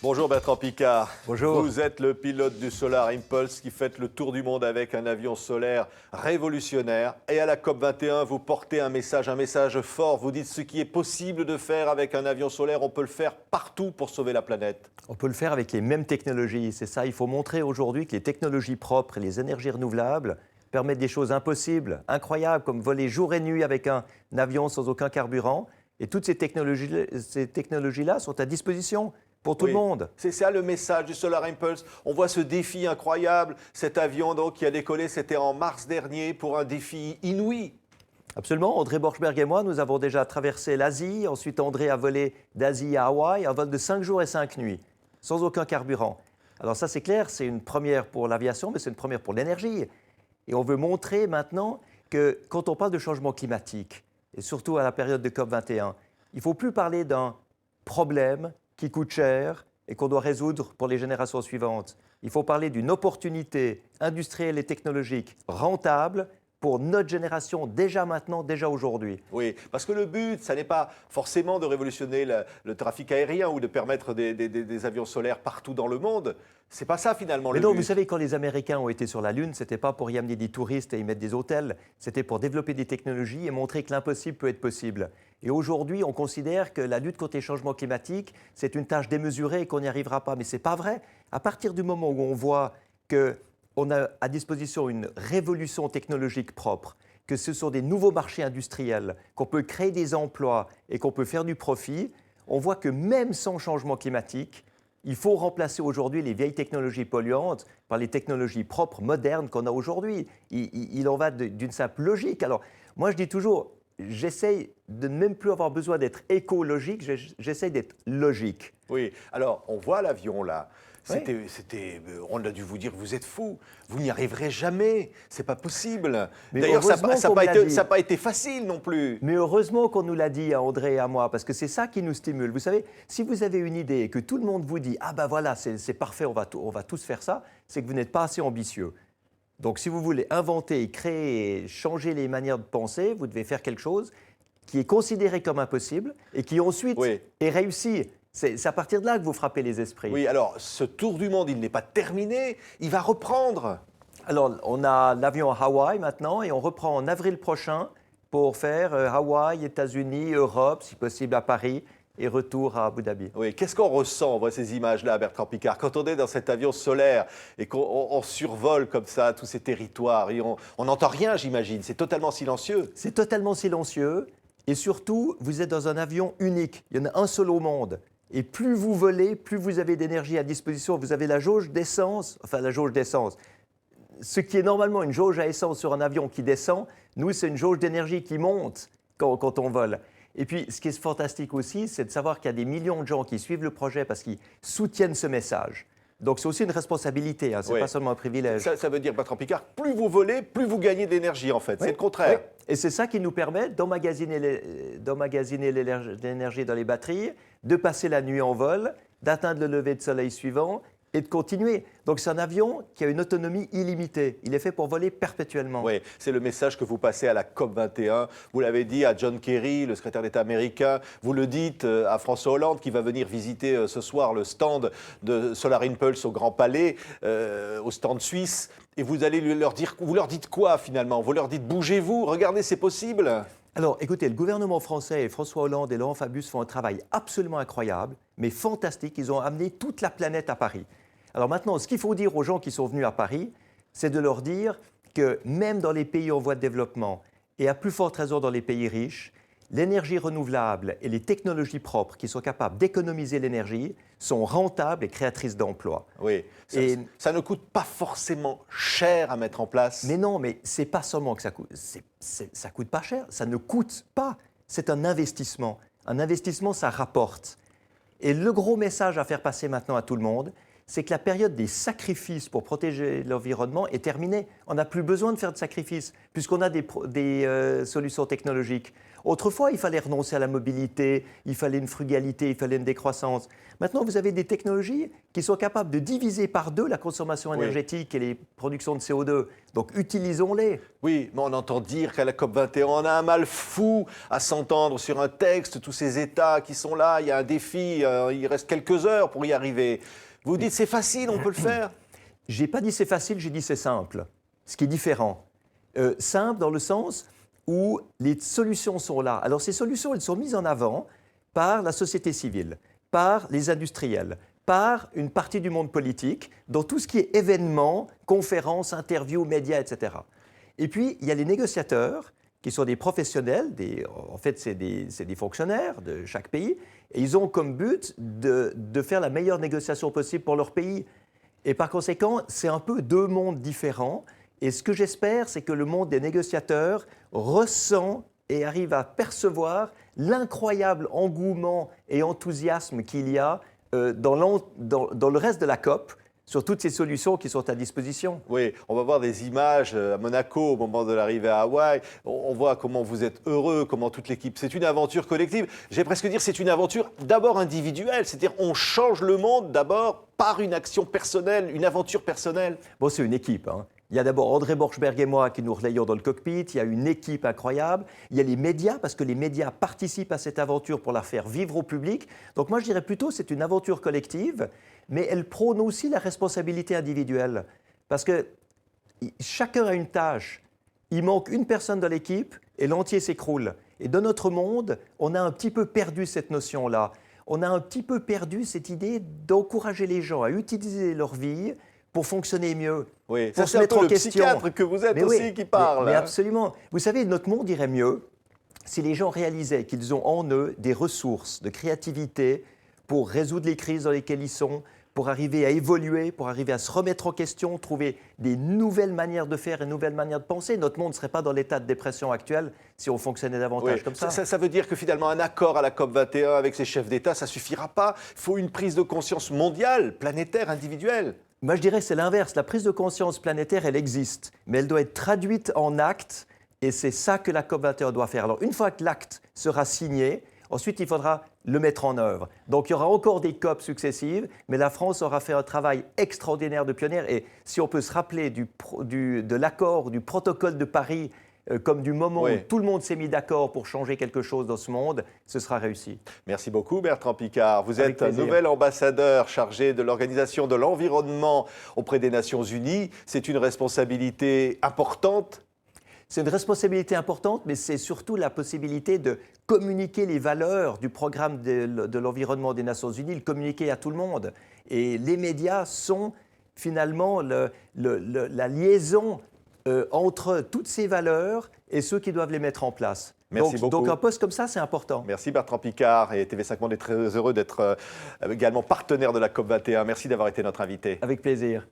Bonjour Bertrand Piccard. Bonjour. Vous êtes le pilote du Solar Impulse qui fait le tour du monde avec un avion solaire révolutionnaire. Et à la COP21, vous portez un message fort. Vous dites ce qui est possible de faire avec un avion solaire, on peut le faire partout pour sauver la planète. On peut le faire avec les mêmes technologies, c'est ça. Il faut montrer aujourd'hui que les technologies propres et les énergies renouvelables permettent des choses impossibles, incroyables, comme voler jour et nuit avec un avion sans aucun carburant. Et toutes ces technologies-là sont à disposition pour tout le monde. C'est ça le message du Solar Impulse. On voit ce défi incroyable. Cet avion donc, qui a décollé, c'était en mars dernier pour un défi inouï. Absolument. André Borchberg et moi, nous avons déjà traversé l'Asie. Ensuite, André a volé d'Asie à Hawaï, un vol de 5 jours et 5 nuits, sans aucun carburant. Alors ça, c'est clair, c'est une première pour l'aviation, mais c'est une première pour l'énergie. Et on veut montrer maintenant que quand on parle de changement climatique, et surtout à la période de COP21, il ne faut plus parler d'un problème qui coûte cher et qu'on doit résoudre pour les générations suivantes. Il faut parler d'une opportunité industrielle et technologique rentable pour notre génération, déjà maintenant, déjà aujourd'hui. Oui, parce que le but, ça n'est pas forcément de révolutionner le trafic aérien ou de permettre des avions solaires partout dans le monde. C'est pas ça finalement Mais le non, but. vous savez, quand les Américains ont été sur la Lune, ce n'était pas pour y amener des touristes et y mettre des hôtels, c'était pour développer des technologies et montrer que l'impossible peut être possible. Et aujourd'hui, on considère que la lutte contre les changements climatiques, c'est une tâche démesurée et qu'on n'y arrivera pas. Mais ce n'est pas vrai. À partir du moment où on voit qu'on a à disposition une révolution technologique propre, que ce sont des nouveaux marchés industriels, qu'on peut créer des emplois et qu'on peut faire du profit, on voit que même sans changement climatique, il faut remplacer aujourd'hui les vieilles technologies polluantes par les technologies propres, modernes qu'on a aujourd'hui. Il en va d'une simple logique. Alors, moi, je dis toujours, j'essaye de ne même plus avoir besoin d'être écologique, j'essaye d'être logique. Oui, alors on voit l'avion là. Oui. On a dû vous dire, vous êtes fou, vous n'y arriverez jamais, c'est pas possible. Mais D'ailleurs, ça heureusement qu'on me l'a dit. n'a pas été facile non plus. Mais heureusement qu'on nous l'a dit à André et à moi, parce que c'est ça qui nous stimule. Vous savez, si vous avez une idée et que tout le monde vous dit « Ah ben voilà, c'est parfait, on va tous faire ça », c'est que vous n'êtes pas assez ambitieux. Donc si vous voulez inventer, créer, changer les manières de penser, vous devez faire quelque chose qui est considéré comme impossible et qui ensuite est réussi. C'est à partir de là que vous frappez les esprits. Oui, alors ce tour du monde, il n'est pas terminé, il va reprendre. Alors, on a l'avion à Hawaï maintenant et on reprend en avril prochain pour faire Hawaï, États-Unis, Europe, si possible à Paris et retour à Abu Dhabi. Oui, qu'est-ce qu'on ressent, on voit ces images-là, Bertrand Piccard, quand on est dans cet avion solaire et qu'on survole comme ça tous ces territoires et on n'entend rien, j'imagine, c'est totalement silencieux. C'est totalement silencieux et surtout, vous êtes dans un avion unique. Il y en a un seul au monde. Et plus vous volez, plus vous avez d'énergie à disposition. Vous avez la jauge d'essence, ce qui est normalement une jauge à essence sur un avion qui descend, nous, c'est une jauge d'énergie qui monte quand on vole. Et puis, ce qui est fantastique aussi, c'est de savoir qu'il y a des millions de gens qui suivent le projet parce qu'ils soutiennent ce message. Donc, c'est aussi une responsabilité, ce n'est pas seulement un privilège. Ça veut dire, Bertrand Piccard, plus vous volez, plus vous gagnez d'énergie, en fait. Oui, c'est le contraire. oui. Et c'est ça qui nous permet d'emmagasiner l'énergie dans les batteries, de passer la nuit en vol, d'atteindre le lever de soleil suivant et de continuer. Donc c'est un avion qui a une autonomie illimitée. Il est fait pour voler perpétuellement. Oui, c'est le message que vous passez à la COP21. Vous l'avez dit à John Kerry, le secrétaire d'État américain. Vous le dites à François Hollande qui va venir visiter ce soir le stand de Solar Impulse au Grand Palais, au stand suisse. Et vous allez leur dire, vous leur dites quoi finalement? Vous leur dites bougez-vous, regardez, c'est possible. Alors, écoutez, le gouvernement français et François Hollande et Laurent Fabius font un travail absolument incroyable, mais fantastique. Ils ont amené toute la planète à Paris. Alors maintenant, ce qu'il faut dire aux gens qui sont venus à Paris, c'est de leur dire que même dans les pays en voie de développement et à plus forte raison dans les pays riches, l'énergie renouvelable et les technologies propres qui sont capables d'économiser l'énergie sont rentables et créatrices d'emplois. Oui, ça ne coûte pas forcément cher à mettre en place. Mais non, mais c'est pas seulement que ça coûte, ça coûte pas cher, ça ne coûte pas. C'est un investissement. Un investissement, ça rapporte. Et le gros message à faire passer maintenant à tout le monde, c'est que la période des sacrifices pour protéger l'environnement est terminée. On n'a plus besoin de faire de sacrifices, puisqu'on a des solutions technologiques. Autrefois, il fallait renoncer à la mobilité, il fallait une frugalité, il fallait une décroissance. Maintenant, vous avez des technologies qui sont capables de diviser par 2 la consommation énergétique et les productions de CO2. Donc, utilisons-les. Oui, mais on entend dire qu'à la COP21, on a un mal fou à s'entendre sur un texte, tous ces États qui sont là, il y a un défi, il reste quelques heures pour y arriver. Vous dites c'est facile, on peut le faire? Je n'ai pas dit c'est facile, j'ai dit c'est simple, ce qui est différent. Simple dans le sens où les solutions sont là. Alors ces solutions, elles sont mises en avant par la société civile, par les industriels, par une partie du monde politique, dans tout ce qui est événements, conférences, interviews, médias, etc. Et puis, il y a les négociateurs, qui sont des professionnels, en fait, c'est des fonctionnaires de chaque pays, et ils ont comme but de faire la meilleure négociation possible pour leur pays. Et par conséquent, c'est un peu 2 mondes différents. Et ce que j'espère, c'est que le monde des négociateurs ressent et arrive à percevoir l'incroyable engouement et enthousiasme qu'il y a dans le reste de la COP, sur toutes ces solutions qui sont à disposition. Oui, on va voir des images à Monaco au moment de l'arrivée à Hawaï. On voit comment vous êtes heureux, comment toute l'équipe. C'est une aventure collective. J'ai presque dire c'est une aventure d'abord individuelle. C'est-à-dire on change le monde d'abord par une action personnelle, une aventure personnelle. Bon, c'est une équipe, hein. Il y a d'abord André Borschberg et moi qui nous relayons dans le cockpit. Il y a une équipe incroyable. Il y a les médias, parce que les médias participent à cette aventure pour la faire vivre au public. Donc moi, je dirais plutôt c'est une aventure collective, mais elle prône aussi la responsabilité individuelle. Parce que chacun a une tâche. Il manque une personne dans l'équipe et l'entier s'écroule. Et dans notre monde, on a un petit peu perdu cette notion-là. On a un petit peu perdu cette idée d'encourager les gens à utiliser leur vie pour fonctionner mieux. Oui, pour ça c'est un peu le psychiatre que vous êtes mais aussi oui, qui parle. Mais absolument. Vous savez, notre monde irait mieux si les gens réalisaient qu'ils ont en eux des ressources de créativité pour résoudre les crises dans lesquelles ils sont, pour arriver à évoluer, pour arriver à se remettre en question, trouver des nouvelles manières de faire et nouvelles manières de penser. Notre monde ne serait pas dans l'état de dépression actuel si on fonctionnait davantage comme ça. Ça veut dire que finalement un accord à la COP21 avec ces chefs d'État, ça ne suffira pas. Il faut une prise de conscience mondiale, planétaire, individuelle. Moi, je dirais que c'est l'inverse. La prise de conscience planétaire, elle existe, mais elle doit être traduite en actes, et c'est ça que la COP21 doit faire. Alors, une fois que l'acte sera signé, ensuite, il faudra le mettre en œuvre. Donc, il y aura encore des COP successives, mais la France aura fait un travail extraordinaire de pionnière. Et si on peut se rappeler de l'accord, du protocole de Paris, comme du moment où tout le monde s'est mis d'accord pour changer quelque chose dans ce monde, ce sera réussi. Merci beaucoup Bertrand Piccard. Vous êtes un nouvel ambassadeur chargé de l'organisation de l'environnement auprès des Nations Unies. C'est une responsabilité importante. C'est une responsabilité importante, mais c'est surtout la possibilité de communiquer les valeurs du programme de l'environnement des Nations Unies, le communiquer à tout le monde. Et les médias sont finalement la liaison entre toutes ces valeurs et ceux qui doivent les mettre en place. Merci beaucoup. Donc un poste comme ça, c'est important. Merci Bertrand Piccard, et TV5 Monde est très heureux d'être également partenaire de la COP21. Merci d'avoir été notre invité. Avec plaisir.